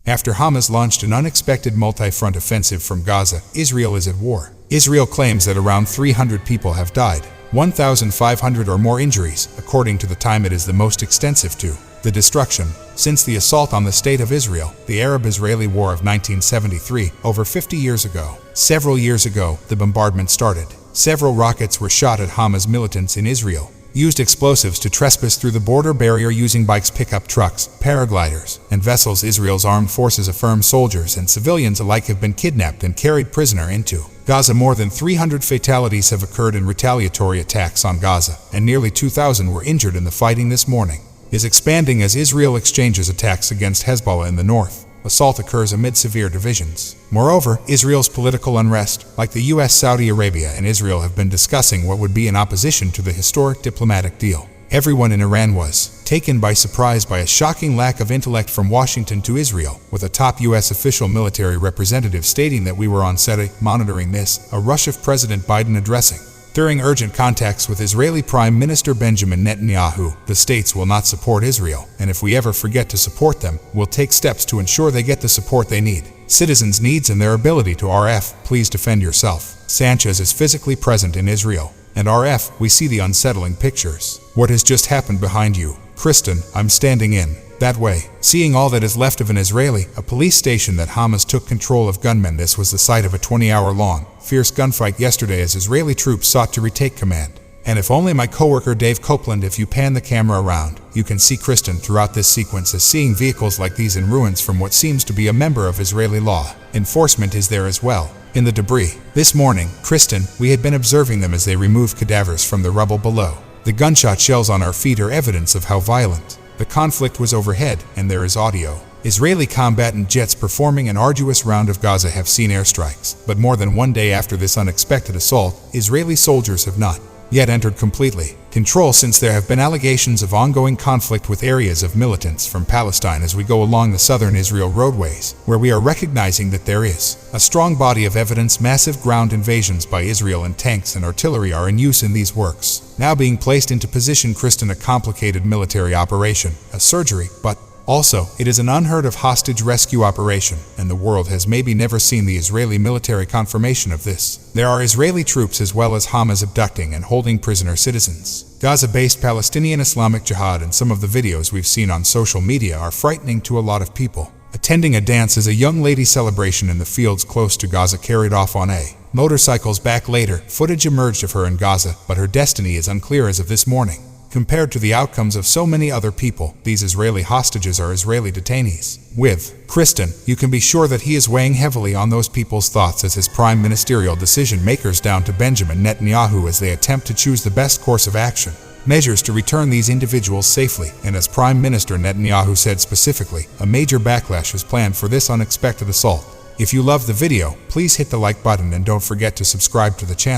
After Hamas launched an unexpected multi-front offensive from Gaza, Israel is at war. Israel claims that around 300 people have died, 1,500 or more injuries, according to the time it is the most extensive to. The destruction, since the assault on the State of Israel, the Arab-Israeli War of 1973, over 50 years ago. Several years ago, the bombardment started. Several rockets were shot at Hamas militants in Israel, used explosives to trespass through the border barrier using bikes, pickup trucks, paragliders, and vessels. Israel's armed forces affirm soldiers and civilians alike have been kidnapped and carried prisoner into Gaza. More than 300 fatalities have occurred in retaliatory attacks on Gaza, and nearly 2,000 were injured in the fighting this morning. Is expanding as Israel exchanges attacks against Hezbollah in the north. Assault occurs amid severe divisions. Moreover, Israel's political unrest, like the US, Saudi Arabia, and Israel, have been discussing what would be in opposition to the historic diplomatic deal. Everyone in Iran was taken by surprise by a shocking lack of intellect from Washington to Israel, with a top US official military representative stating that we were on set monitoring this, a rush of President Biden addressing. During urgent contacts with Israeli Prime Minister Benjamin Netanyahu, the states will not support Israel, and if we ever forget to support them, we'll take steps to ensure they get the support they need. Citizens' needs and their ability to RF, please defend yourself. Sanchez is physically present in Israel, and RF, we see the unsettling pictures. What has just happened behind you? Kristen, I'm standing in that way, seeing all that is left of an Israeli, a police station that Hamas took control of gunmen. This was the site of a 20-hour-long, fierce gunfight yesterday as Israeli troops sought to retake command. And if only my coworker Dave Copeland, if you pan the camera around, you can see Kristen throughout this sequence as seeing vehicles like these in ruins from what seems to be a member of Israeli law enforcement is there as well. In the debris. This morning, Kristen, we had been observing them as they removed cadavers from the rubble below. The gunshot shells on our feet are evidence of how violent the conflict was overhead, and there is audio. Israeli combatant jets performing an arduous round of Gaza have seen airstrikes, but more than one day after this unexpected assault, Israeli soldiers have not yet entered completely control, since there have been allegations of ongoing conflict with areas of militants from Palestine as we go along the southern Israel roadways, where we are recognizing that there is a strong body of evidence. Massive ground invasions by Israel and tanks and artillery are in use in these works, now being placed into position. Kristen, a complicated military operation, a surgery, but also, it is an unheard of hostage rescue operation, and the world has maybe never seen the Israeli military confirmation of this. There are Israeli troops as well as Hamas abducting and holding prisoner citizens. Gaza-based Palestinian Islamic Jihad, and some of the videos we've seen on social media are frightening to a lot of people. Attending a dance as a young lady celebration in the fields close to Gaza, carried off on a motorcycles. Back later, footage emerged of her in Gaza, but her destiny is unclear as of this morning. Compared to the outcomes of so many other people, these Israeli hostages are Israeli detainees. With Kristen, you can be sure that he is weighing heavily on those people's thoughts as his prime ministerial decision makers, down to Benjamin Netanyahu, as they attempt to choose the best course of action, measures to return these individuals safely. And as Prime Minister Netanyahu said specifically, a major backlash is planned for this unexpected assault. If you love the video, please hit the like button and don't forget to subscribe to the channel.